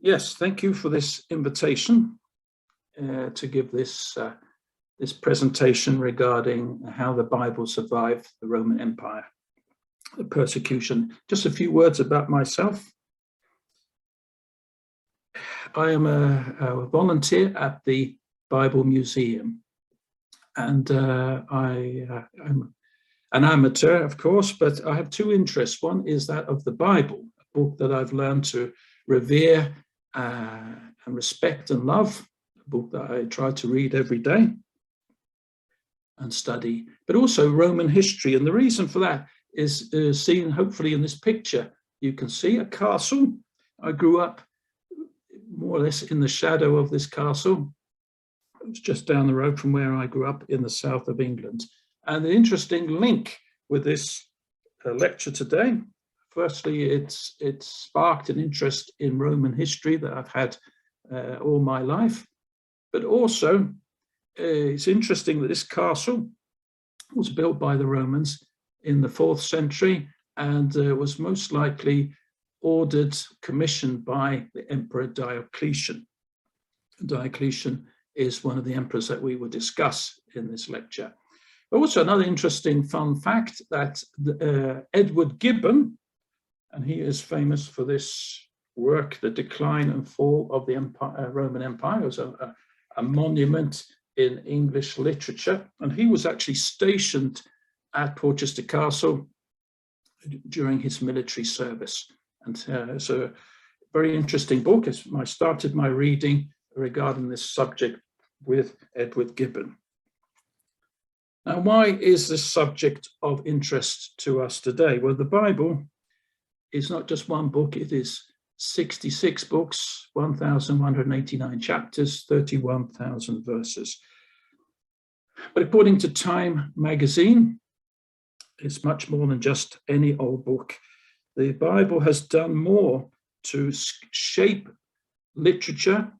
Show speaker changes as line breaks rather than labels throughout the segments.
Yes, thank you for this invitation to give this presentation regarding how the Bible survived the Roman Empire, the persecution. Just a few words about myself. I am a volunteer at the Bible Museum, and I'm an amateur, of course, but I have two interests. One is that of the Bible, a book that I've learned to revere and respect and love, a book that I try to read every day and study, but also Roman history. And the reason for that is seen hopefully in this picture. You can see a castle. I grew up more or less in the shadow of this castle. It was just down the road from where I grew up in the south of England. And the interesting link with this lecture today, firstly, it sparked an interest in Roman history that I've had all my life. But also, it's interesting that this castle was built by the Romans in the 4th century and was most likely commissioned by the Emperor Diocletian. Diocletian is one of the emperors that we will discuss in this lecture. Also, another interesting fun fact that Edward Gibbon, and he is famous for this work, The Decline and Fall of the Roman Empire, was a monument in English literature, and he was actually stationed at Portchester Castle during his military service. And it's a very interesting book. I started my reading regarding this subject with Edward Gibbon. Now, why is this subject of interest to us today? Well, the Bible is not just one book, it is 66 books, 1,189 chapters, 31,000 verses. But according to Time magazine, it's much more than just any old book. The Bible has done more to shape literature,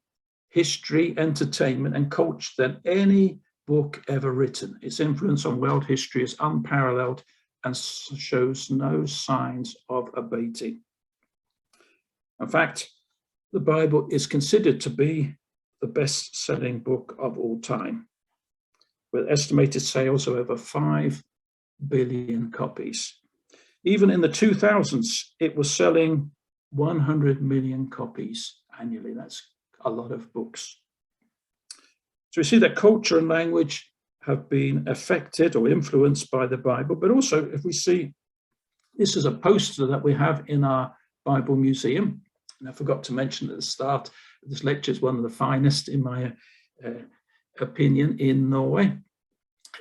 history, entertainment, and culture than any book ever written. Its influence on world history is unparalleled and shows no signs of abating. In fact, the Bible is considered to be the best-selling book of all time, with estimated sales of over 5 billion copies. Even in the 2000s, it was selling 100 million copies annually. That's a lot of books. So we see that culture and language have been affected or influenced by the Bible, but also if we see, this is a poster that we have in our Bible Museum. And I forgot to mention at the start, this lecture is one of the finest, in my opinion, in Norway.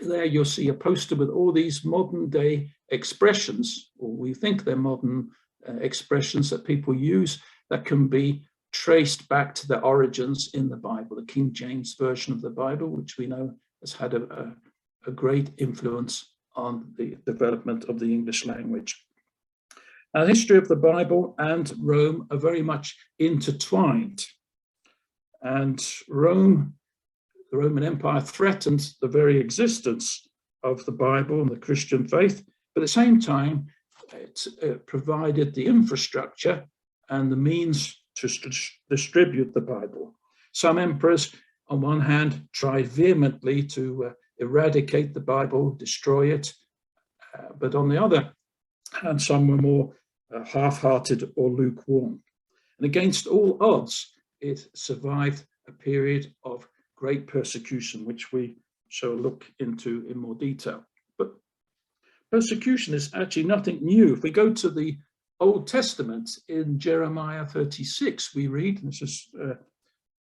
There you'll see a poster with all these modern day expressions, or we think they're modern expressions that people use that can be traced back to their origins in the Bible, the King James Version of the Bible, which we know has had a great influence on the development of the English language. Now, the history of the Bible and Rome are very much intertwined. And Rome, the Roman Empire, threatened the very existence of the Bible and the Christian faith, but at the same time, it provided the infrastructure and the means to distribute the Bible. Some emperors, on one hand, tried vehemently to eradicate the Bible, destroy it, but on the other hand, some were more half-hearted or lukewarm. And against all odds, it survived a period of great persecution, which we shall look into in more detail. But persecution is actually nothing new. If we go to the Old Testament, in Jeremiah 36, we read, this is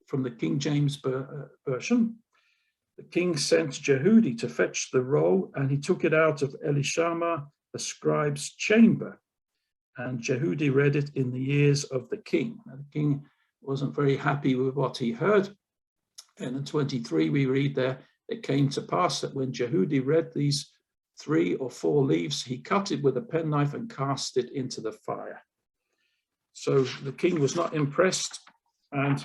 from the King James Version, the king sent Jehudi to fetch the roll, and he took it out of Elishama, the scribe's chamber. And Jehudi read it in the ears of the king. Now, the king wasn't very happy with what he heard. And in 23, we read there, it came to pass that when Jehudi read these 3 or 4 leaves, he cut it with a penknife and cast it into the fire. So the king was not impressed, and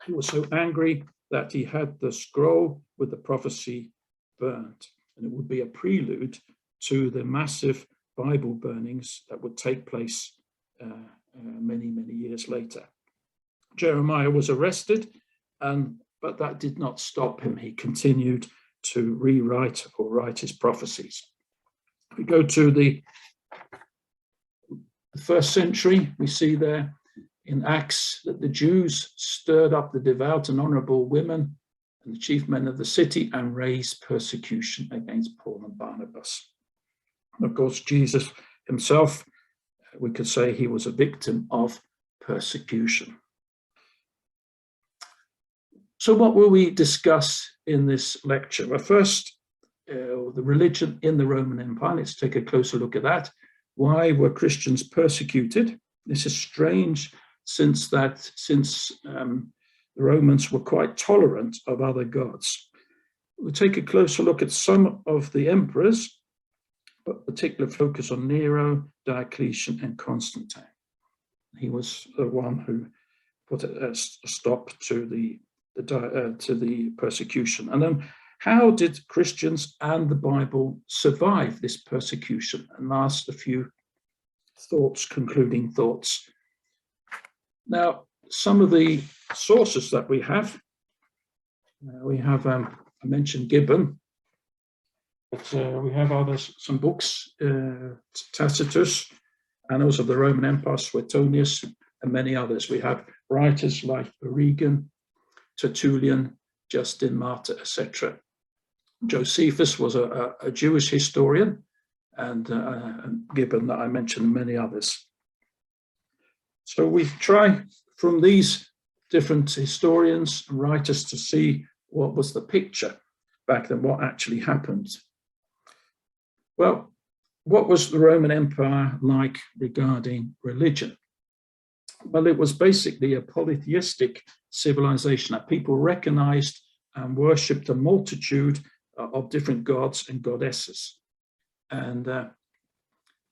he was so angry that he had the scroll with the prophecy burned. And it would be a prelude to the massive Bible burnings that would take place many, many years later. Jeremiah was arrested, but that did not stop him. He continued to rewrite or write his prophecies. If we go to the first century, we see there in Acts that the Jews stirred up the devout and honorable women and the chief men of the city and raised persecution against Paul and Barnabas. And of course, Jesus himself, we could say he was a victim of persecution. So what will we discuss in this lecture? Well, first, the religion in the Roman Empire. Let's take a closer look at that. Why were Christians persecuted? This is strange since the Romans were quite tolerant of other gods. We'll take a closer look at some of the emperors, but particular focus on Nero, Diocletian, and Constantine. He was the one who put a stop to the persecution. And then how did Christians and the Bible survive this persecution? And last, a few thoughts, concluding thoughts. Now, some of the sources that we have, I mentioned Gibbon, but we have some books, Tacitus, Annals of the Roman Empire, Suetonius, and many others. We have writers like Origen, Tertullian, Justin Martyr, etc. Josephus was a Jewish historian, and Gibbon that I mentioned, and many others. So we try from these different historians and writers to see what was the picture back then, what actually happened. Well, what was the Roman Empire like regarding religion? Well, it was basically a polytheistic civilization that people recognized and worshipped a multitude of different gods and goddesses. And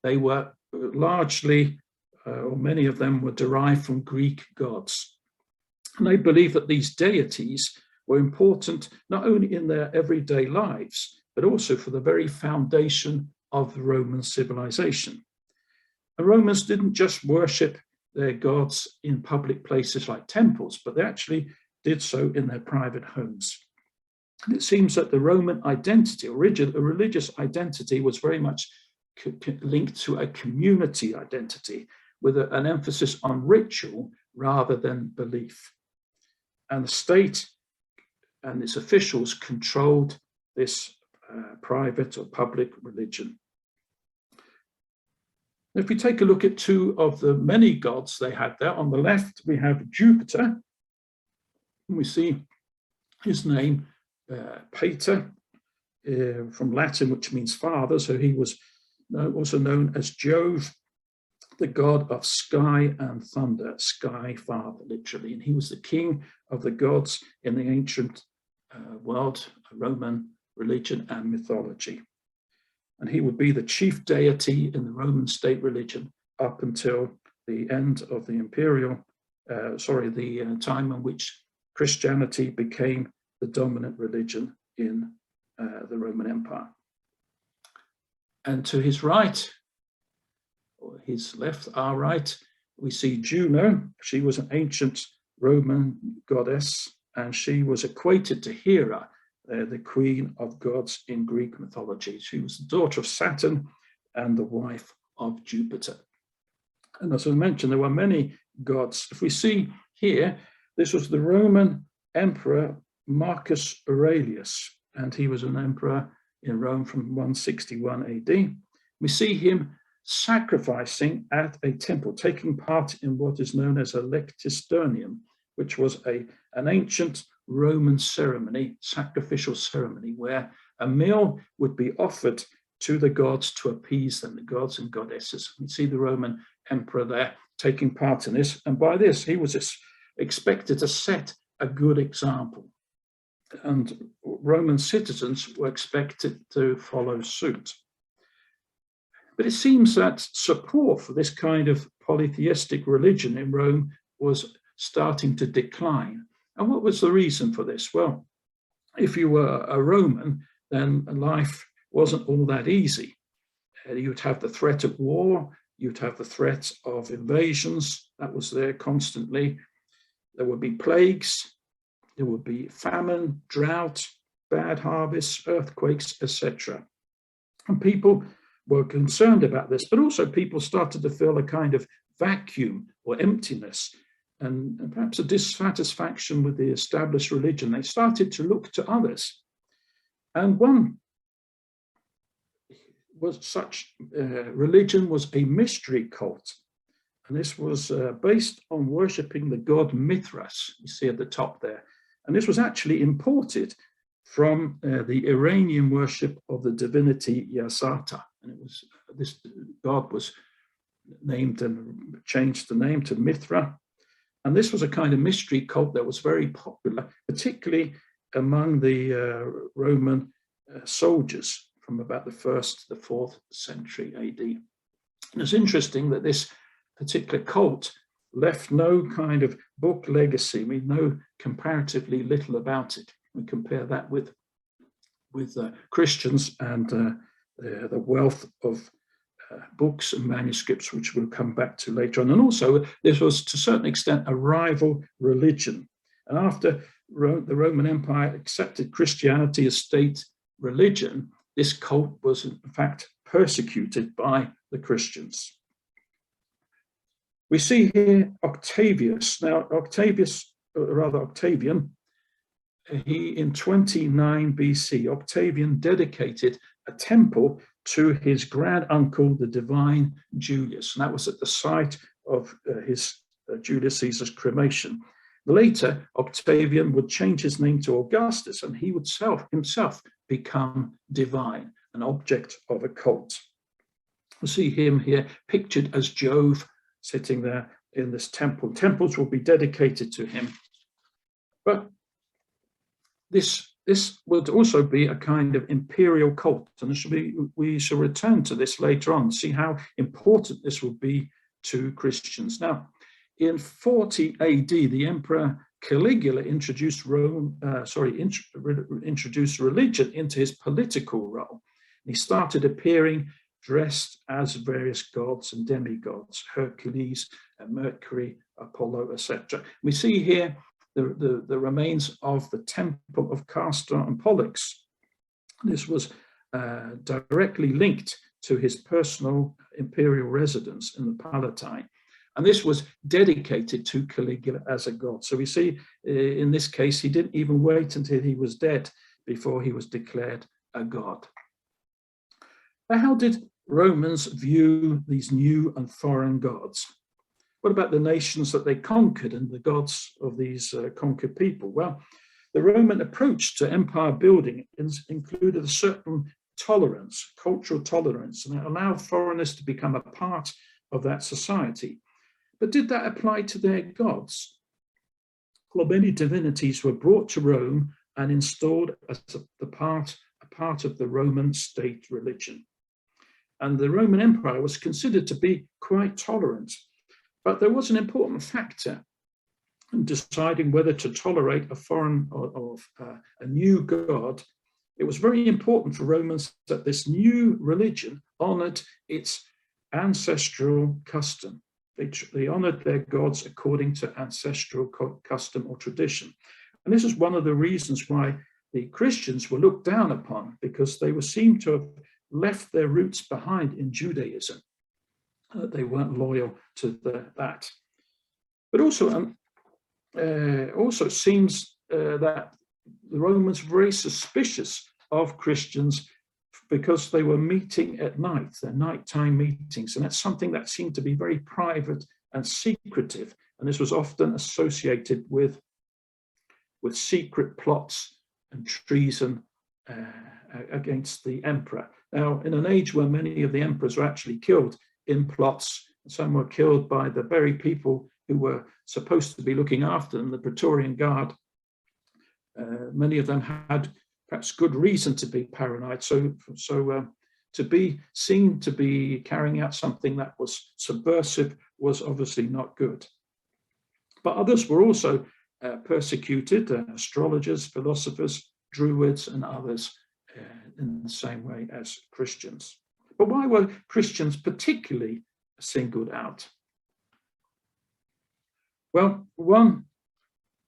they were largely, or many of them were derived from Greek gods. And they believed that these deities were important not only in their everyday lives, but also for the very foundation of the Roman civilization. The Romans didn't just worship their gods in public places like temples, but they actually did so in their private homes. And it seems that the Roman identity, a religious identity, was very much linked to a community identity with an emphasis on ritual rather than belief. And the state and its officials controlled this private or public religion. If we take a look at two of the many gods they had there, on the left we have Jupiter, and we see his name, Pater, from Latin, which means father, so he was also known as Jove, the god of sky and thunder, sky father, literally, and he was the king of the gods in the ancient world, Roman religion and mythology. And he would be the chief deity in the Roman state religion up until the end of the the time in which Christianity became the dominant religion in the Roman Empire. And to his right, or his left, our right, we see Juno. She was an ancient Roman goddess, and she was equated to Hera, the queen of gods in Greek mythology. She was the daughter of Saturn and the wife of Jupiter. And as I mentioned, there were many gods. If we see here, this was the Roman emperor Marcus Aurelius, and he was an emperor in Rome from 161 AD. We see him sacrificing at a temple, taking part in what is known as a lectisternium, which was an ancient Roman ceremony, sacrificial ceremony, where a meal would be offered to the gods to appease them, the gods and goddesses. We see the Roman emperor there taking part in this, and by this he was expected to set a good example, and Roman citizens were expected to follow suit. But it seems that support for this kind of polytheistic religion in Rome was starting to decline. And what was the reason for this? Well, if you were a Roman, then life wasn't all that easy. You'd have the threat of war, you'd have the threat of invasions, that was there constantly. there would be plagues, there would be famine, drought, bad harvests, earthquakes, etc. And people were concerned about this, but also people started to feel a kind of vacuum or emptiness and perhaps a dissatisfaction with the established religion. They started to look to others. And one was such religion was a mystery cult. And this was based on worshipping the god Mithras, you see at the top there. And this was actually imported from the Iranian worship of the divinity Yasata. And it was, this god was named and changed the name to Mithra. And this was a kind of mystery cult that was very popular, particularly among the Roman soldiers from about the 1st to the 4th century AD. And it's interesting that this particular cult left no kind of book legacy. We know comparatively little about it. We compare that with Christians and the wealth of books and manuscripts, which we'll come back to later on. And also, this was to a certain extent a rival religion. And after the Roman Empire accepted Christianity as state religion, this cult was in fact persecuted by the Christians. We see here Octavius. Now, Octavian, he in 29 BC, Octavian dedicated a temple to his granduncle, the divine Julius. And that was at the site of his Julius Caesar's cremation. Later, Octavian would change his name to Augustus, and he would himself become divine, an object of a cult. We see him here pictured as Jove sitting there in this temple. Temples will be dedicated to him. But this would also be a kind of imperial cult, and we shall return to this later on, see how important this will be to Christians. Now, in 40 AD, the Emperor Caligula introduced introduced religion into his political role. He started appearing dressed as various gods and demigods, Hercules, Mercury, Apollo, etc. We see here the remains of the temple of Castor and Pollux. This was directly linked to his personal imperial residence in the Palatine. And this was dedicated to Caligula as a god. So we see in this case, he didn't even wait until he was dead before he was declared a god. Now, how did Romans view these new and foreign gods? What about the nations that they conquered and the gods of these conquered people? Well, the Roman approach to empire building included a certain tolerance, cultural tolerance, and it allowed foreigners to become a part of that society. But did that apply to their gods? Well, many divinities were brought to Rome and installed as a part of the Roman state religion. And the Roman Empire was considered to be quite tolerant. But there was an important factor in deciding whether to tolerate a foreign or a new god. It was very important for Romans that this new religion honored its ancestral custom. They honored their gods according to ancestral custom or tradition. And this is one of the reasons why the Christians were looked down upon, because they were seen to have left their roots behind in Judaism. They weren't loyal to that. But also it seems that the Romans were very suspicious of Christians because they were meeting at night, their nighttime meetings. And that's something that seemed to be very private and secretive. And this was often associated with secret plots and treason against the emperor. Now, in an age where many of the emperors were actually killed in plots, some were killed by the very people who were supposed to be looking after them, the Praetorian Guard. Many of them had perhaps good reason to be paranoid. So to be seen to be carrying out something that was subversive was obviously not good. But others were also persecuted, astrologers, philosophers, druids, and others in the same way as Christians. But why were Christians particularly singled out? Well, one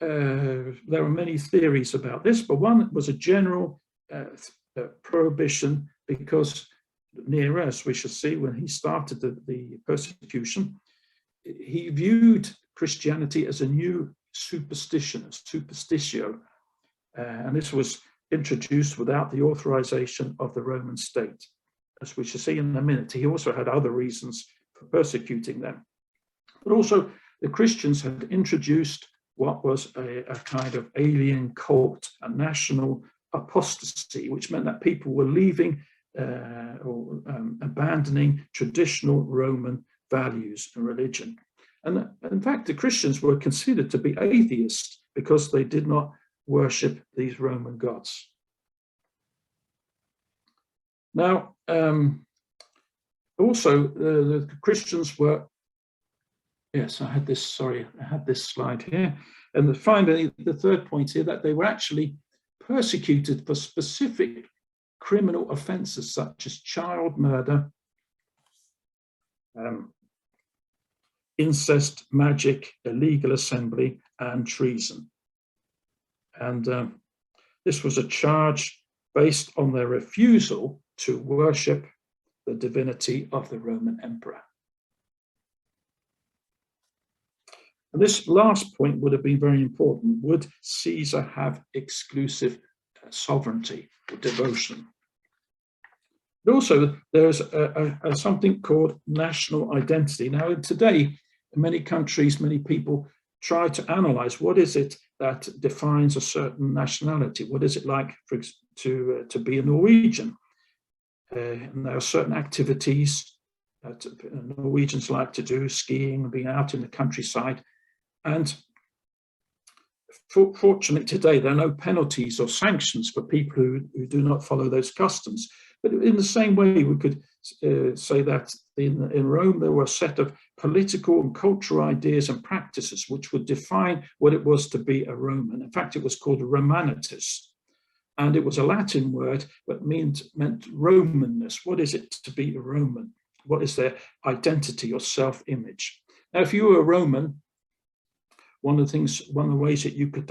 there are many theories about this, but one was a general prohibition, because Nero, as we shall see, when he started the persecution, he viewed Christianity as a new superstition, a superstitio, and this was introduced without the authorization of the Roman state. As we shall see in a minute, he also had other reasons for persecuting them. But also, the Christians had introduced what was a kind of alien cult, a national apostasy, which meant that people were leaving or abandoning traditional Roman values and religion. And in fact, the Christians were considered to be atheists because they did not worship these Roman gods. Now, also, the Christians were, yes, I had this slide here. And finally, the third point here, that they were actually persecuted for specific criminal offenses such as child murder, incest, magic, illegal assembly, and treason. And this was a charge based on their refusal to worship the divinity of the Roman emperor. And this last point would have been very important. Would Caesar have exclusive sovereignty or devotion? But also, there's something called national identity. Now, today, in many countries, many people try to analyze what is it that defines a certain nationality. What is it like to be a Norwegian? And there are certain activities that Norwegians like to do, skiing, being out in the countryside. And fortunately today, there are no penalties or sanctions for people who do not follow those customs. But in the same way, we could say that in Rome, there were a set of political and cultural ideas and practices which would define what it was to be a Roman. In fact, it was called Romanitas. And it was a Latin word that meant Romanness. What is it to be a Roman? What is their identity or self-image? Now, if you were a Roman, one of the ways that you could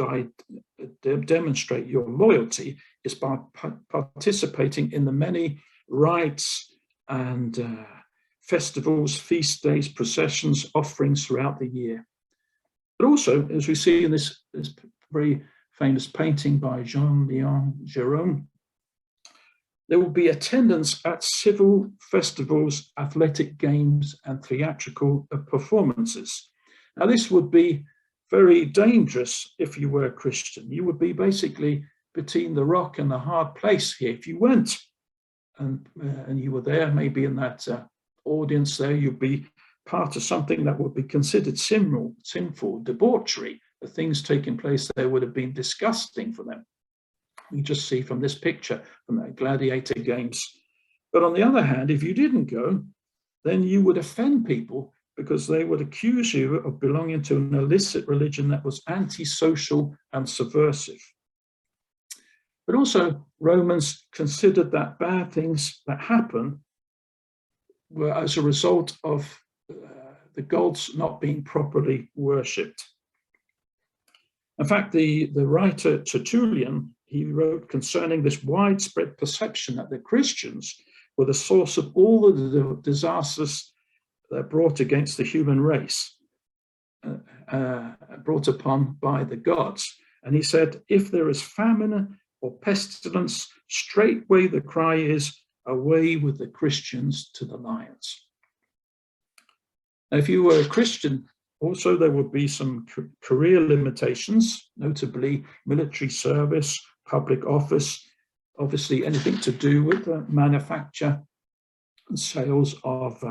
demonstrate your loyalty is by participating in the many rites and festivals, feast days, processions, offerings throughout the year. But also, as we see in this very famous painting by Jean-Léon Gérôme, there will be attendance at civil festivals, athletic games, and theatrical performances. Now, this would be very dangerous if you were a Christian. You would be basically between the rock and the hard place here. If you went and you were there, maybe in that audience there, you'd be part of something that would be considered sinful, debauchery. The things taking place there would have been disgusting for them. You just see from this picture, from the gladiator games. But on the other hand, if you didn't go, then you would offend people, because they would accuse you of belonging to an illicit religion that was antisocial and subversive. But also, Romans considered that bad things that happen were as a result of the gods not being properly worshipped. In fact, the writer Tertullian, he wrote concerning this widespread perception that the Christians were the source of all the disasters that brought against the human race, brought upon by the gods. And he said, if there is famine or pestilence, straightway the cry is, away with the Christians to the lions. Now, if you were a Christian, also there would be some career limitations, notably military service, public office, obviously anything to do with the manufacture and sales of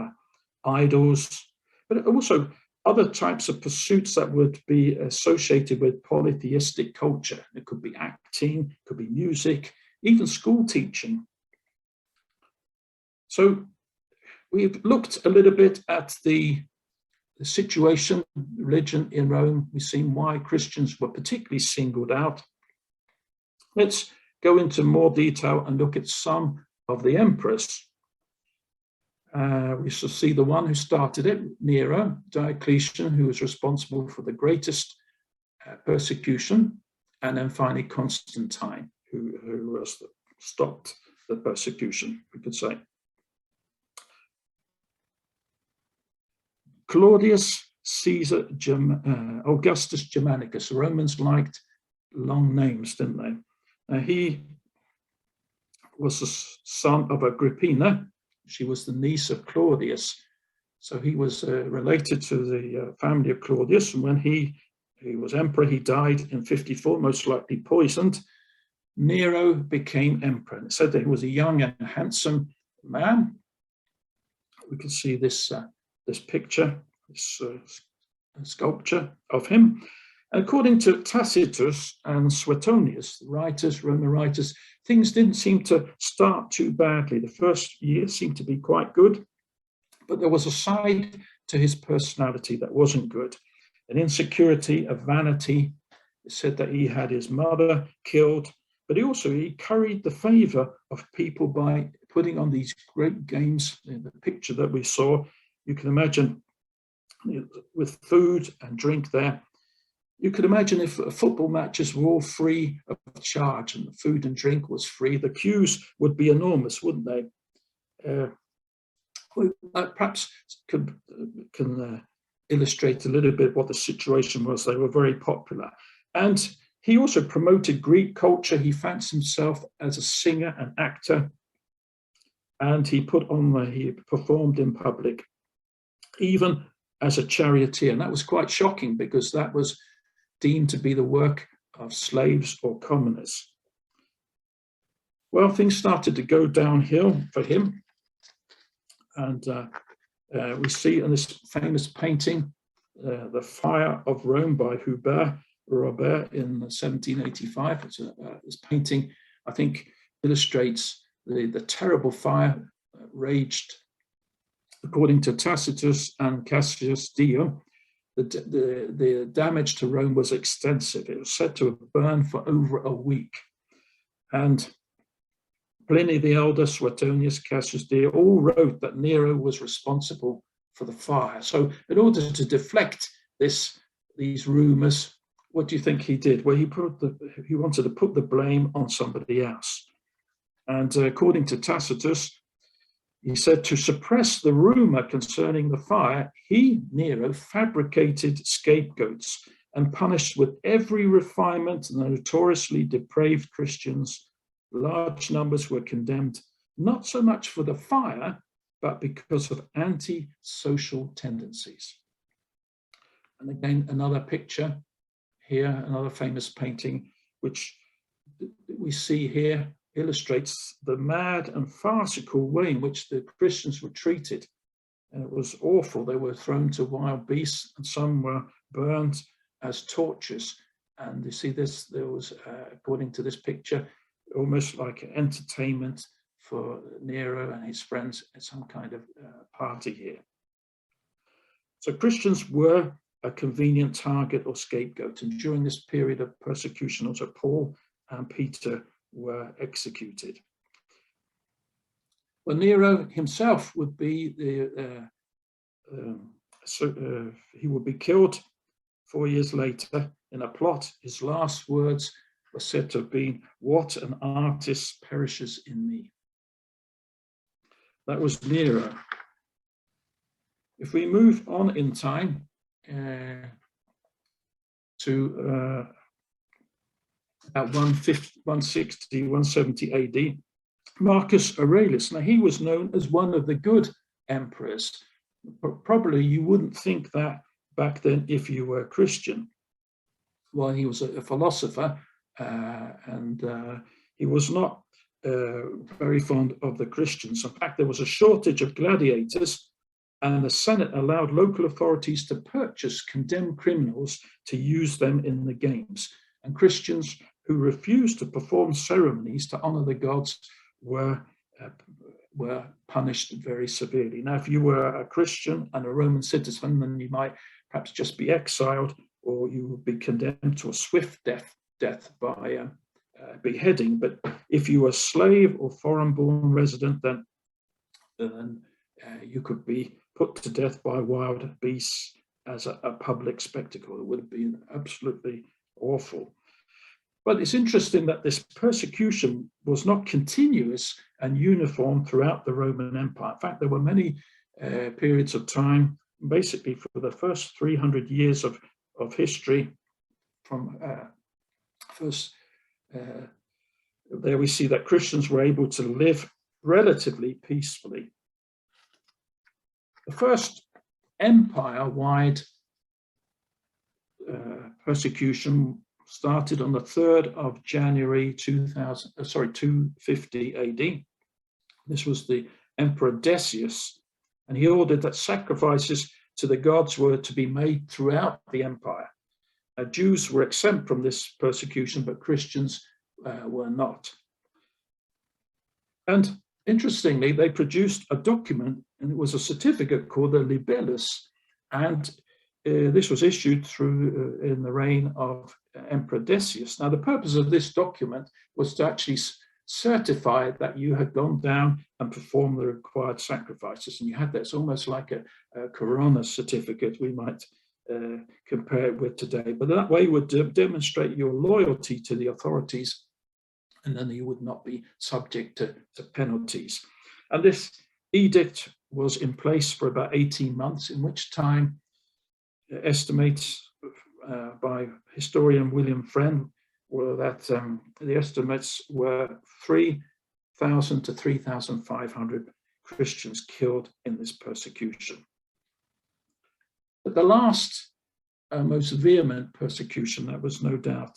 idols, but also other types of pursuits that would be associated with polytheistic culture. It could be acting, it could be music, even school teaching. So we've looked a little bit at the situation, religion in Rome. We've seen why Christians were particularly singled out. Let's go into more detail and look at some of the emperors. We shall see the one who started it, Nero, Diocletian, who was responsible for the greatest persecution, and then finally Constantine, who stopped the persecution, we could say. Claudius Caesar Augustus Germanicus. The Romans liked long names, didn't they? He was the son of Agrippina. She was the niece of Claudius. So he was related to the family of Claudius. And when he was emperor, he died in 54, most likely poisoned. Nero became emperor. It said that he was a young and handsome man. We can see this picture, this sculpture of him. According to Tacitus and Suetonius, Roman writers, things didn't seem to start too badly. The first year seemed to be quite good, but there was a side to his personality that wasn't good. An insecurity, a vanity. It said that he had his mother killed, but he curried the favor of people by putting on these great games. In the picture that we saw, you can imagine with food and drink there. You could imagine if football matches were all free of charge and the food and drink was free, the queues would be enormous, wouldn't they? Perhaps can illustrate a little bit what the situation was. They were very popular. And he also promoted Greek culture. He fancied himself as a singer and actor. And he performed in public, even as a charioteer. And that was quite shocking because that was deemed to be the work of slaves or commoners. Well, things started to go downhill for him. And we see in this famous painting, The Fire of Rome by Robert in 1785. This painting, I think, illustrates the terrible fire raged. According to Tacitus and Cassius Dio, the damage to Rome was extensive. It was said to have burned for over a week. And Pliny the Elder, Suetonius, Cassius Dio all wrote that Nero was responsible for the fire. So in order to deflect these rumors, what do you think he did? Well, he wanted to put the blame on somebody else. And according to Tacitus, he said to suppress the rumor concerning the fire, he, Nero, fabricated scapegoats and punished with every refinement the notoriously depraved Christians. Large numbers were condemned, not so much for the fire, but because of anti-social tendencies. And again, another picture here, another famous painting, which we see here illustrates the mad and farcical way in which the Christians were treated. And it was awful. They were thrown to wild beasts, and some were burned as torches. And you see this, there was, according to this picture, almost like an entertainment for Nero and his friends at some kind of party here. So Christians were a convenient target or scapegoat. And during this period of persecution, also Paul and Peter were executed. Well, Nero himself would be he would be killed 4 years later in a plot. His last words were said to have been, "What an artist perishes in me." That was Nero. If we move on in time to about 160, 170 AD, Marcus Aurelius. Now, he was known as one of the good emperors. Probably you wouldn't think that back then if you were Christian. Well, he was a philosopher, and he was not very fond of the Christians. In fact, there was a shortage of gladiators, and the Senate allowed local authorities to purchase condemned criminals to use them in the games. And Christians who refused to perform ceremonies to honor the gods were punished very severely. Now, if you were a Christian and a Roman citizen, then you might perhaps just be exiled, or you would be condemned to a swift death by beheading. But if you were a slave or foreign-born resident, then you could be put to death by wild beasts as a public spectacle. It would have been absolutely awful. But it's interesting that this persecution was not continuous and uniform throughout the Roman Empire. In fact, there were many periods of time, basically for the first 300 years of history, from there we see that Christians were able to live relatively peacefully. The first empire-wide persecution started on the 3rd of January 250 AD. This was the Emperor Decius, and he ordered that sacrifices to the gods were to be made throughout the empire. Jews were exempt from this persecution, but Christians were not. And interestingly, they produced a document, and it was a certificate called the Libellus, and this was issued through in the reign of Emperor Decius. Now, the purpose of this document was to actually certify that you had gone down and performed the required sacrifices, and you had that. It's almost like a coroner certificate we might compare it with today, but that way would demonstrate your loyalty to the authorities, and then you would not be subject to penalties. And this edict was in place for about 18 months, in which time estimates by historian William Friend were that the estimates were 3,000 to 3,500 Christians killed in this persecution. But the last most vehement persecution, that was no doubt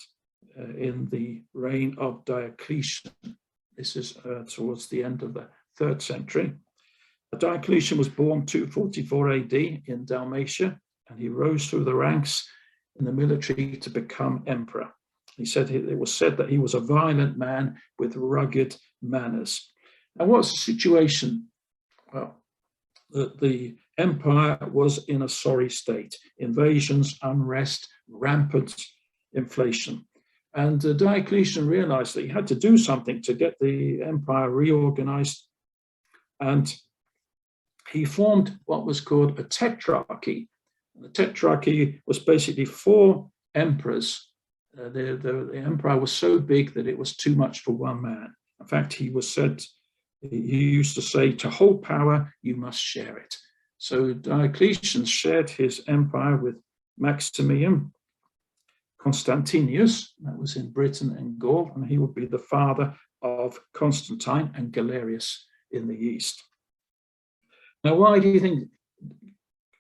in the reign of Diocletian. This is towards the end of the 3rd century. Diocletian was born 244 AD in Dalmatia, and he rose through the ranks in the military to become emperor. It was said that he was a violent man with rugged manners. And what's the situation? Well, the empire was in a sorry state: invasions, unrest, rampant inflation. And Diocletian realized that he had to do something to get the empire reorganized. And he formed what was called a tetrarchy. The tetrarchy was basically 4 emperors. The empire was so big that it was too much for one man. In fact, he used to say, to hold power, you must share it. So Diocletian shared his empire with Maximian, Constantius, that was in Britain and Gaul, and he would be the father of Constantine and Galerius in the east. Now, why do you think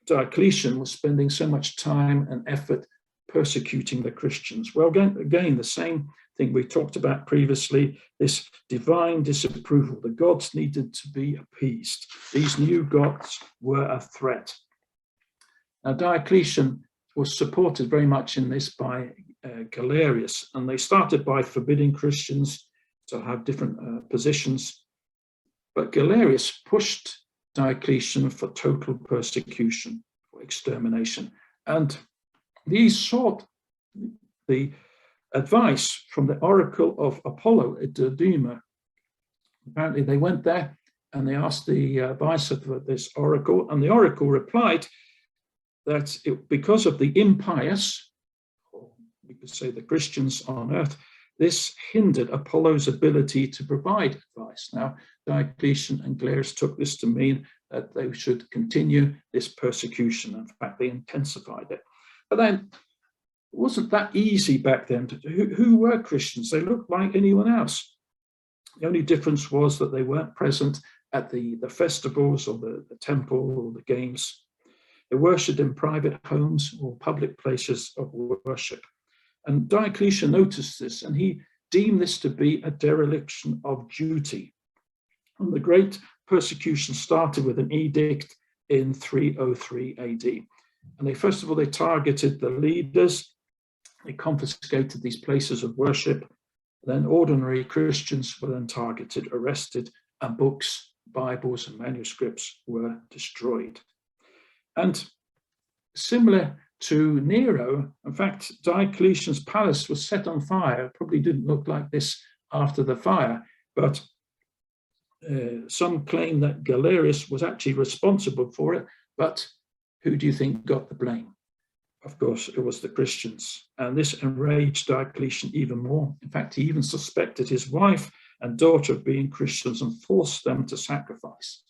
Diocletian was spending so much time and effort persecuting the Christians? Well, again, the same thing we talked about previously, this divine disapproval. The gods needed to be appeased. These new gods were a threat. Now, Diocletian was supported very much in this by Galerius, and they started by forbidding Christians to have different positions. But Galerius pushed Diocletian for total persecution, for extermination. And these sought the advice from the oracle of Apollo at Dodoma. Apparently they went there and they asked the advice of this oracle, and the oracle replied that because of the impious, or we could say the Christians on earth, this hindered Apollo's ability to provide advice. Now, Diocletian and Galerius took this to mean that they should continue this persecution. In fact, they intensified it. But then it wasn't that easy back then. Who were Christians? They looked like anyone else. The only difference was that they weren't present at the festivals or the temple or the games. They worshipped in private homes or public places of worship. And Diocletian noticed this, and he deemed this to be a dereliction of duty. And the great persecution started with an edict in 303 AD. And first of all, they targeted the leaders. They confiscated these places of worship. Then ordinary Christians were then targeted, arrested, and books, Bibles, and manuscripts were destroyed. And similar to Nero, in fact, Diocletian's palace was set on fire. It probably didn't look like this after the fire, but some claim that Galerius was actually responsible for it. But who do you think got the blame? of course, it was the Christians. And this enraged Diocletian even more. In fact, he even suspected his wife and daughter of being Christians and forced them to sacrifice.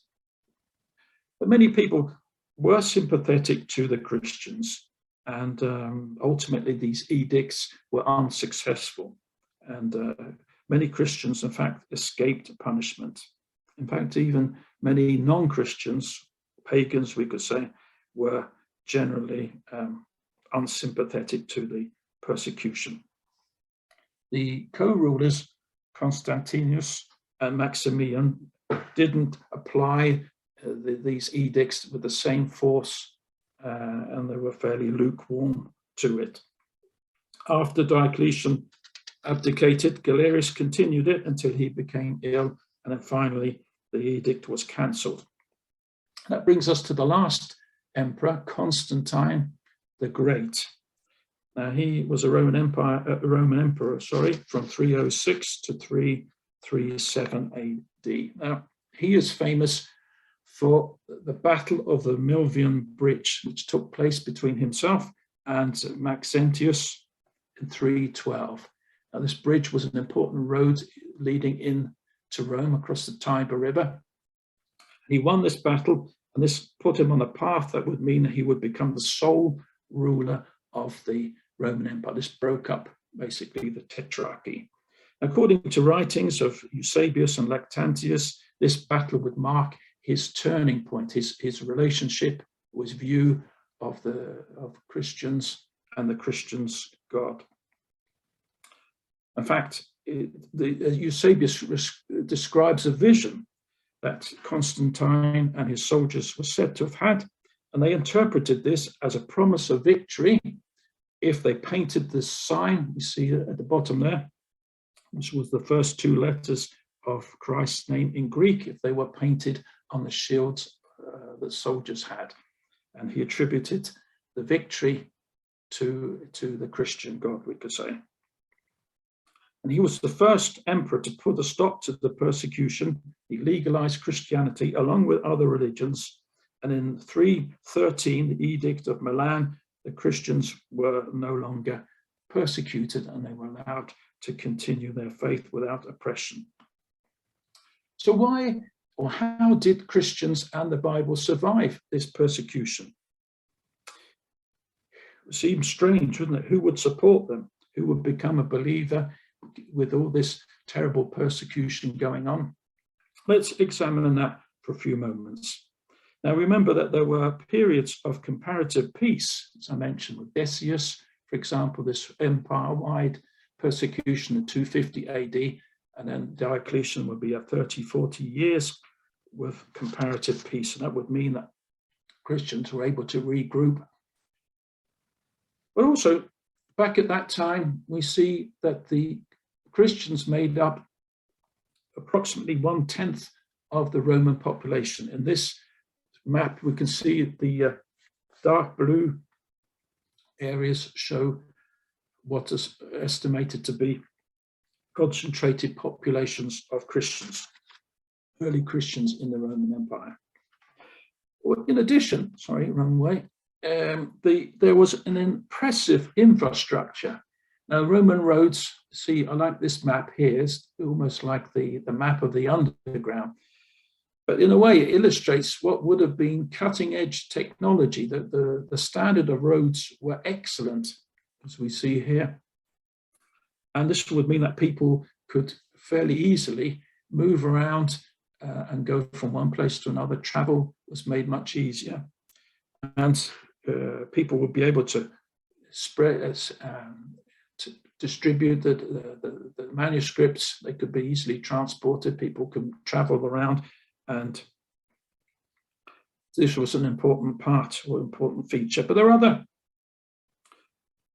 But many people were sympathetic to the Christians, and ultimately these edicts were unsuccessful. And many Christians, in fact, escaped punishment. In fact, even many non-Christians, pagans, we could say, were generally unsympathetic to the persecution. The co-rulers, Constantinus and Maximian, didn't apply these edicts with the same force, and they were fairly lukewarm to it. After Diocletian abdicated, Galerius continued it until he became ill, and then finally the edict was cancelled. That brings us to the last emperor, Constantine the Great. Now, he was a Roman emperor, from 306 to 337 AD. Now, he is famous for the Battle of the Milvian Bridge, which took place between himself and Maxentius in 312. Now, this bridge was an important road leading in to Rome across the Tiber River. He won this battle, and this put him on a path that would mean he would become the sole ruler of the Roman Empire. This broke up basically the tetrarchy. According to writings of Eusebius and Lactantius, this battle would mark his turning point, his relationship, his view of Christians and the Christians' God. In fact, Eusebius describes a vision that Constantine and his soldiers were said to have had, and they interpreted this as a promise of victory if they painted this sign we see at the bottom there, which was the first two letters of Christ's name in Greek, if they were painted on the shields that soldiers had. And he attributed the victory to the Christian God, we could say. And he was the first emperor to put a stop to the persecution. He legalized Christianity along with other religions. And in 313, the Edict of Milan, the Christians were no longer persecuted and they were allowed to continue their faith without oppression. So why or how did Christians and the Bible survive this persecution? It seems strange, wouldn't it? Who would support them? Who would become a believer with all this terrible persecution going on? Let's examine that for a few moments. Now, remember that there were periods of comparative peace, as I mentioned, with Decius, for example, this empire-wide persecution in 250 AD, and then Diocletian would be at 30, 40 years with comparative peace, and that would mean that Christians were able to regroup. But also, back at that time, we see that the Christians made up approximately 1/10 of the Roman population. In this map, we can see the dark blue areas show what is estimated to be concentrated populations of Christians, early Christians in the Roman Empire. In addition, there was an impressive infrastructure. Now, Roman roads, see, I like this map here, it's almost like the map of the underground. But in a way, it illustrates what would have been cutting-edge technology. The standard of roads were excellent, as we see here. And this would mean that people could fairly easily move around and go from one place to another. Travel was made much easier. And people would be able to spread, to distribute the manuscripts. They could be easily transported. People could travel around. And this was an important part or important feature. But there are other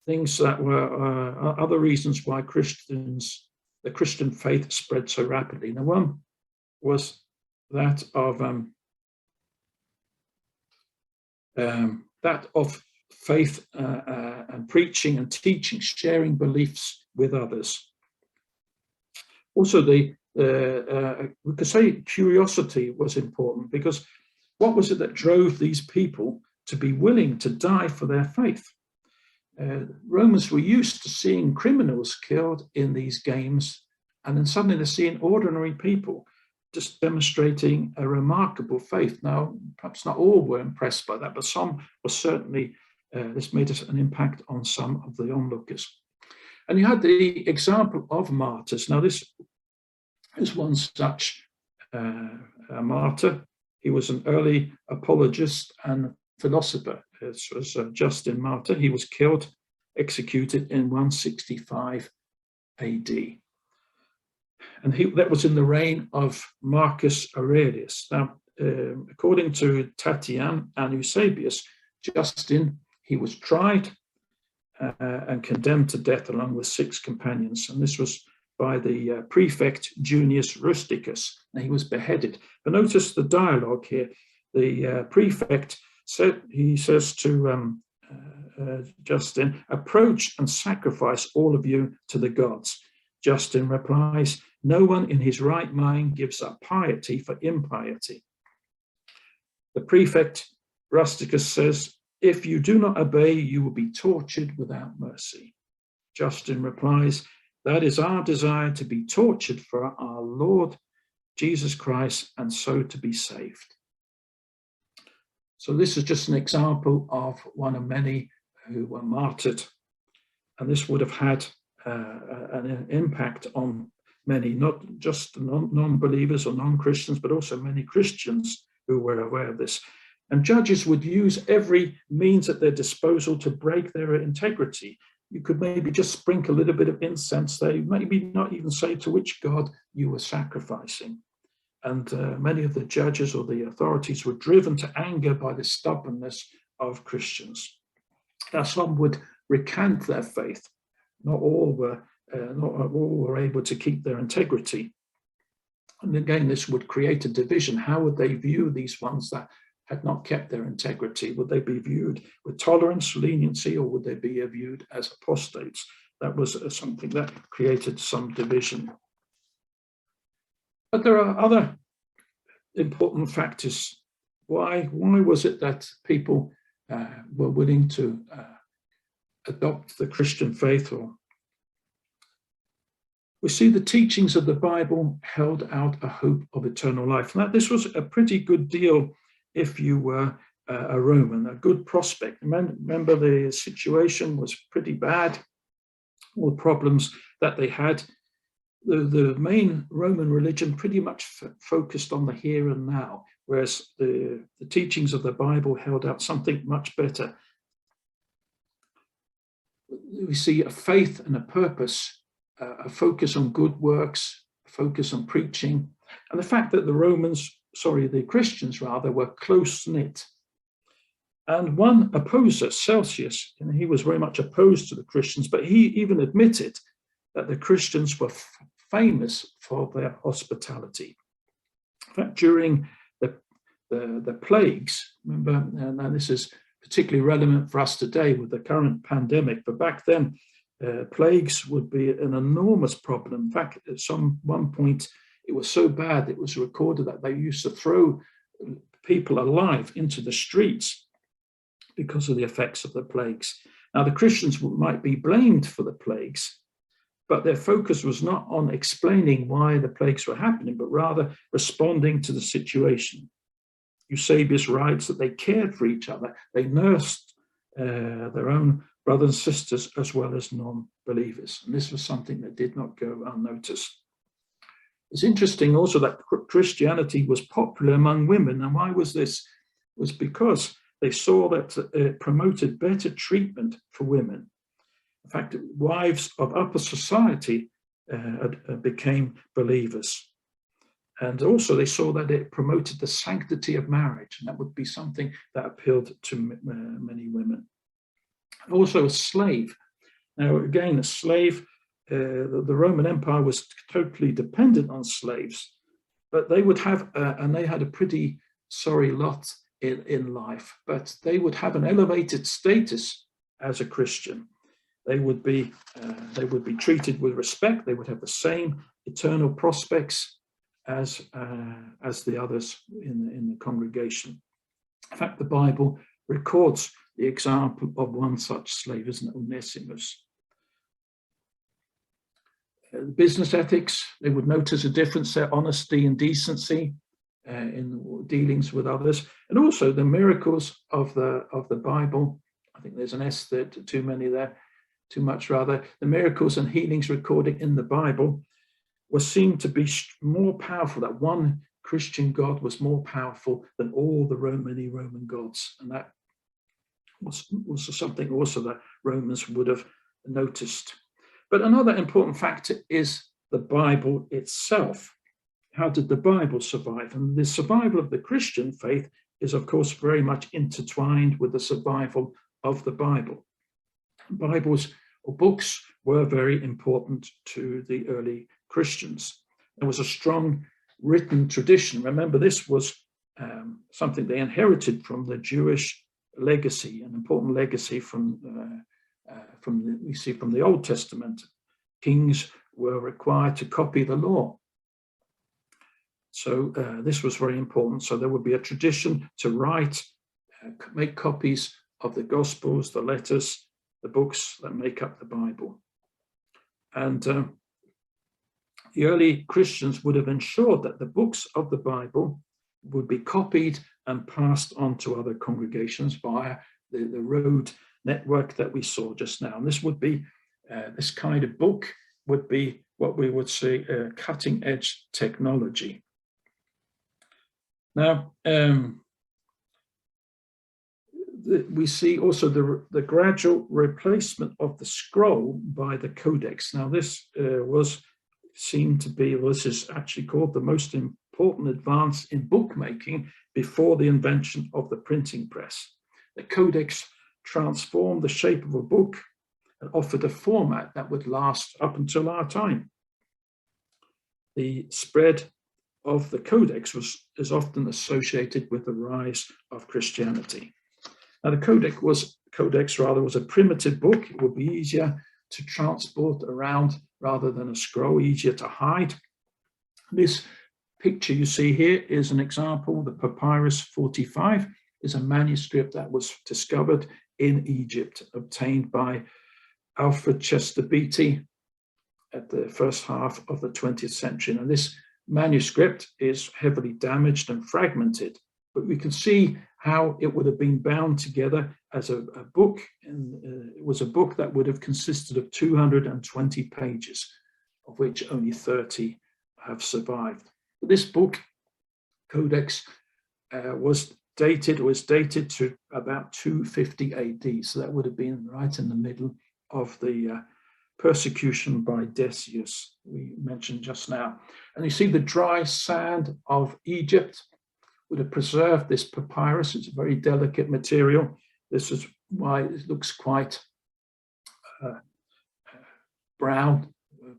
things that were other reasons why the Christian faith spread so rapidly. Now, one was that of faith and preaching and teaching, sharing beliefs with others. Also, we could say curiosity was important, because what was it that drove these people to be willing to die for their faith? Romans were used to seeing criminals killed in these games, and then suddenly they're seeing ordinary people just demonstrating a remarkable faith. Now, perhaps not all were impressed by that, but some were certainly, this made an impact on some of the onlookers. And you had the example of martyrs. Now, this is one such martyr. He was an early apologist and philosopher. This was Justin Martyr. He was killed, executed in 165 AD. And that was in the reign of Marcus Aurelius. Now, according to Tatian and Eusebius, Justin, he was tried and condemned to death along with 6 companions. And this was by the prefect Junius Rusticus. And he was beheaded. But notice the dialogue here. The prefect says to Justin, "Approach and sacrifice all of you to the gods." Justin replies, "No one in his right mind gives up piety for impiety." The prefect Rusticus says, "If you do not obey, you will be tortured without mercy." Justin replies, "That is our desire, to be tortured for our Lord Jesus Christ and so to be saved." So this is just an example of one of many who were martyred. And this would have had an impact on many, not just non-believers or non-Christians, but also many Christians who were aware of this. And judges would use every means at their disposal to break their integrity. You could maybe just sprinkle a little bit of incense there, maybe not even say to which god you were sacrificing. And many of the judges or the authorities were driven to anger by the stubbornness of Christians. Now, some would recant their faith. Not all were able to keep their integrity. And again, this would create a division. How would they view these ones that had not kept their integrity? Would they be viewed with tolerance, leniency, or would they be viewed as apostates? That was something that created some division. But there are other important factors. Why was it that people were willing to adopt the Christian faith? Or we see the teachings of the Bible held out a hope of eternal life. Now, this was a pretty good deal if you were a Roman, a good prospect. Remember, the situation was pretty bad, all the problems that they had. The main Roman religion pretty much focused on the here and now, whereas the teachings of the Bible held out something much better. We see a faith and a purpose, a focus on good works, a focus on preaching, and the fact that the Christians rather, were close-knit. And one opposer, Celsius, and he was very much opposed to the Christians, but he even admitted that the Christians were famous for their hospitality. In fact, during the plagues, remember, and this is particularly relevant for us today with the current pandemic, but back then, plagues would be an enormous problem. In fact, at one point, it was so bad, it was recorded that they used to throw people alive into the streets because of the effects of the plagues. Now, the Christians might be blamed for the plagues, but their focus was not on explaining why the plagues were happening, but rather responding to the situation. Eusebius writes that they cared for each other. They nursed their own brothers and sisters as well as non-believers. And this was something that did not go unnoticed. It's interesting also that Christianity was popular among women. And why was this? It was because they saw that it promoted better treatment for women. In fact, wives of upper society became believers. And also they saw that it promoted the sanctity of marriage, and that would be something that appealed to many women. Also a slave. Now, again, a slave, the Roman Empire was totally dependent on slaves, but they would have, and they had a pretty sorry lot in life, but they would have an elevated status as a Christian. They would be treated with respect. They would have the same eternal prospects as the others in the congregation. In fact, the Bible records the example of one such slave as Onesimus. Business ethics, they would notice a difference there, honesty and decency in dealings with others, and also the miracles of the Bible. I think there's an S there, too many there, too much rather. The miracles and healings recorded in the Bible were seen to be more powerful, that one Christian God was more powerful than all the many Roman gods. And that was something also that Romans would have noticed. But another important factor is the Bible itself. How did the Bible survive? And the survival of the Christian faith is, of course, very much intertwined with the survival of the Bible. Bibles or books were very important to the early Christians. There was a strong written tradition. Remember, this was something they inherited from the Jewish legacy, an important legacy we see from the Old Testament. Kings were required to copy the law. So this was very important. So there would be a tradition to write, make copies of the Gospels, the letters, the books that make up the Bible. And the early Christians would have ensured that the books of the Bible would be copied and passed on to other congregations via the road network that we saw just now. And this would be, this kind of book would be what we would say cutting edge technology. Now, we see also the gradual replacement of the scroll by the codex. Now, this was seen to be, well, this is actually called the most important advance in bookmaking before the invention of the printing press. The codex transformed the shape of a book and offered a format that would last up until our time. The spread of the codex is often associated with the rise of Christianity. Now, the codex was a primitive book. It would be easier to transport around rather than a scroll, easier to hide. This picture you see here is an example. The Papyrus 45 is a manuscript that was discovered in Egypt, obtained by Alfred Chester Beatty at the first half of the 20th century. Now, this manuscript is heavily damaged and fragmented, but we can see how it would have been bound together as a book. And it was a book that would have consisted of 220 pages, of which only 30 have survived. But this book, Codex, was dated to about 250 AD. So that would have been right in the middle of the persecution by Decius we mentioned just now. And you see the dry sand of Egypt would have preserved this papyrus. It's a very delicate material. This is why it looks quite brown.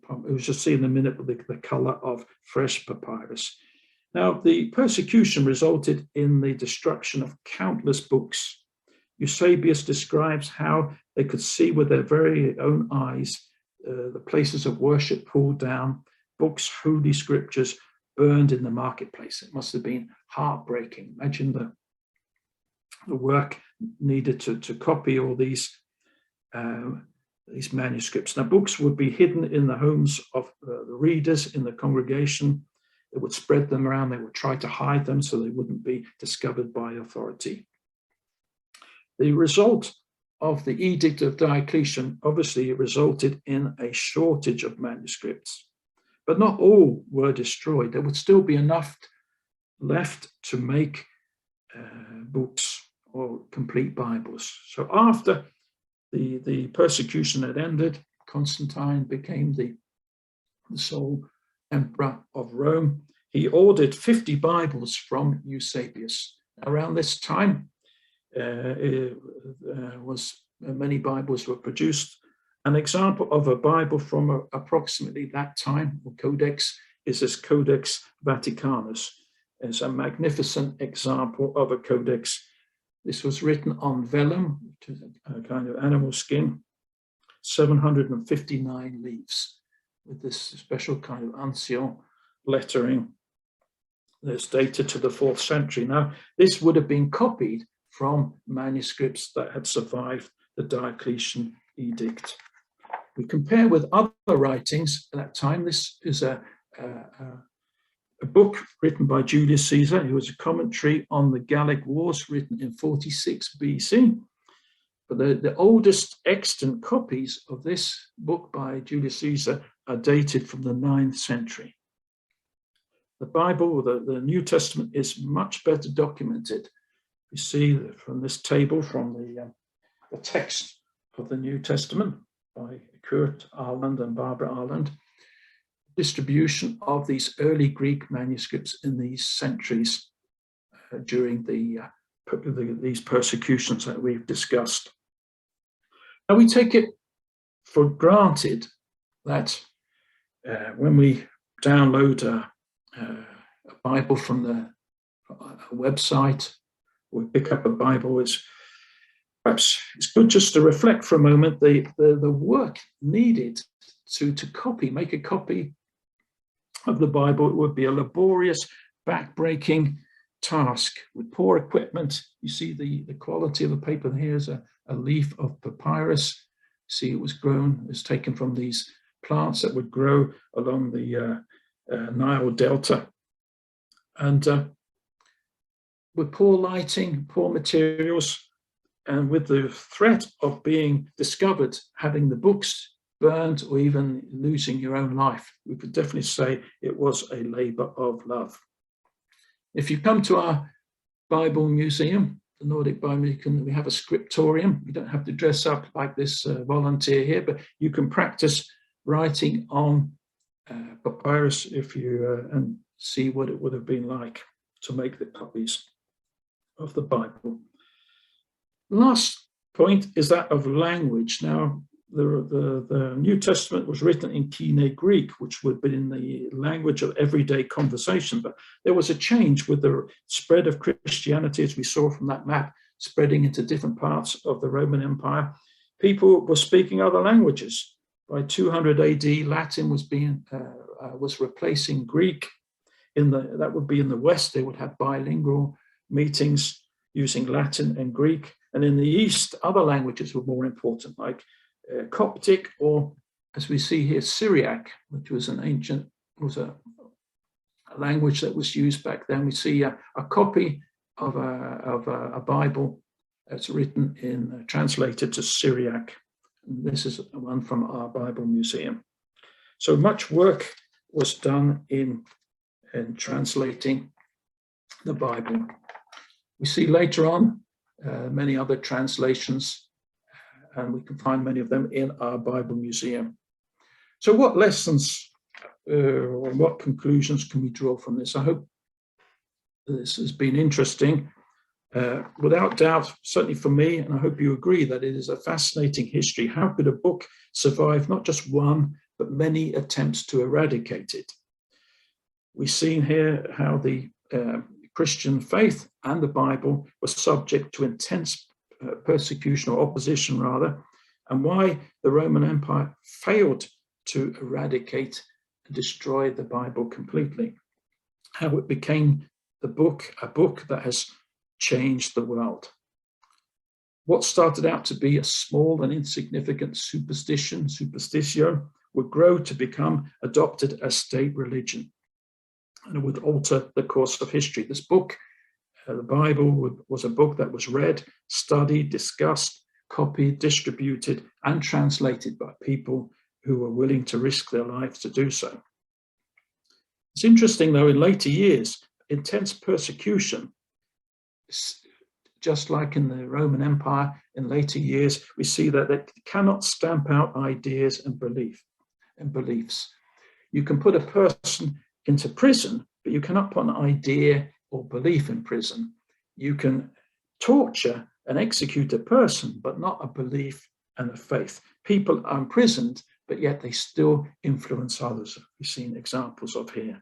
We will just see in a minute the color of fresh papyrus. Now, the persecution resulted in the destruction of countless books. Eusebius describes how they could see with their very own eyes the places of worship pulled down, books, holy scriptures burned in the marketplace. It must have been heartbreaking. Imagine the work needed to copy all these manuscripts. Now, books would be hidden in the homes of the readers in the congregation. They would spread them around. They would try to hide them so they wouldn't be discovered by authority. The result of the Edict of Diocletian, obviously, it resulted in a shortage of manuscripts, but not all were destroyed. There would still be enough left to make books or complete Bibles. So after the persecution had ended, Constantine became the sole emperor of Rome. He ordered 50 Bibles from Eusebius. Around this time, many Bibles were produced. An example of a Bible from approximately that time, or codex, is this Codex Vaticanus. It's a magnificent example of a codex. This was written on vellum, which is a kind of animal skin, 759 leaves, with this special kind of ancient lettering that's dated to the 4th century. Now, this would have been copied from manuscripts that had survived the Diocletian edict. We compare with other writings at that time. This is a book written by Julius Caesar. It was a commentary on the Gallic Wars written in 46 BC. But the oldest extant copies of this book by Julius Caesar are dated from the 9th century. The Bible, the New Testament, is much better documented. You see from this table, from the text of the New Testament by Kurt Arland and Barbara Arland, distribution of these early Greek manuscripts in these centuries during these persecutions that we've discussed. Now, we take it for granted that when we download a Bible from a website, or we pick up a Bible, perhaps it's good just to reflect for a moment the work needed to make a copy of the Bible. It would be a laborious, backbreaking task with poor equipment. You see the quality of the paper. Here's a leaf of papyrus. See, it was grown, it's taken from these plants that would grow along the Nile Delta. And with poor lighting, poor materials, and with the threat of being discovered, having the books burned, or even losing your own life, we could definitely say it was a labor of love. If you come to our Bible Museum, the Nordic Bible Museum, we have a scriptorium. You don't have to dress up like this volunteer here, but you can practice writing on papyrus if you and see what it would have been like to make the copies of the Bible. Last point is that of language. Now, the New Testament was written in Koine Greek, which would have been in the language of everyday conversation. But there was a change with the spread of Christianity, as we saw from that map, spreading into different parts of the Roman Empire. People were speaking other languages. By 200 AD, Latin was replacing Greek. That would be in the West. They would have bilingual meetings using Latin and Greek. And in the East, other languages were more important, like Coptic, or as we see here, Syriac, which was a language that was used back then. We see a copy of a Bible that's written translated to Syriac. And this is one from our Bible Museum. So much work was done in translating the Bible. We see later on many other translations, and we can find many of them in our Bible Museum. So what lessons or what conclusions can we draw from this? I hope this has been interesting. Without doubt, certainly for me, and I hope you agree, that it is a fascinating history. How could a book survive not just one, but many attempts to eradicate it? We've seen here how the Christian faith and the Bible were subject to intense persecution, or opposition rather, and why the Roman Empire failed to eradicate and destroy the Bible completely. How it became a book that has changed the world. What started out to be a small and insignificant superstitio, would grow to become adopted as state religion, and it would alter the course of history. This book, the Bible, was a book that was read, studied, discussed, copied, distributed, and translated by people who were willing to risk their lives to do so. It's interesting, though, in later years, intense persecution, just like in the Roman Empire in later years, we see that they cannot stamp out ideas and beliefs. You can put a person into prison, but you cannot put an idea or belief in prison. You can torture and execute a person, but not a belief and a faith. People are imprisoned, but yet they still influence others. We've seen examples of here.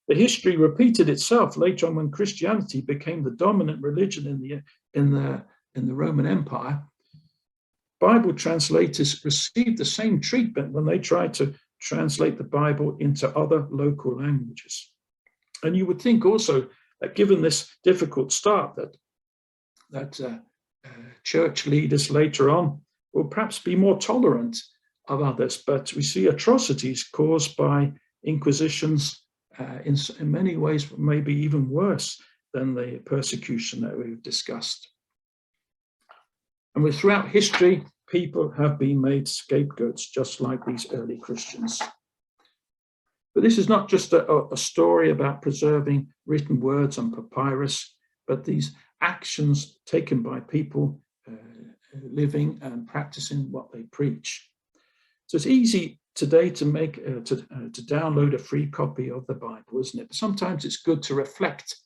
The history repeated itself later on when Christianity became the dominant religion in the Roman Empire. Bible translators received the same treatment when they tried to translate the Bible into other local languages. And you would think also that given this difficult start, that that church leaders later on will perhaps be more tolerant of others, but we see atrocities caused by inquisitions in many ways, maybe even worse than the persecution that we've discussed. And throughout history, people have been made scapegoats, just like these early Christians. But this is not just a story about preserving written words on papyrus, but these actions taken by people living and practicing what they preach. So it's easy today to make to download a free copy of the Bible, isn't it? But sometimes it's good to reflect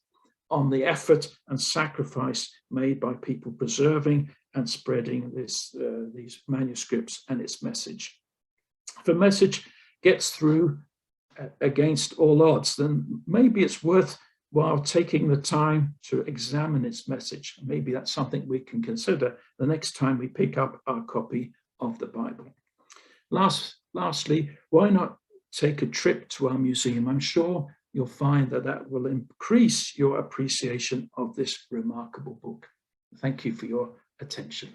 on the effort and sacrifice made by people preserving and spreading these manuscripts and its message. If a message gets through against all odds, then maybe it's worthwhile taking the time to examine its message. Maybe that's something we can consider the next time we pick up our copy of the Bible. Lastly, why not take a trip to our museum? I'm sure you'll find that will increase your appreciation of this remarkable book. Thank you for your attention.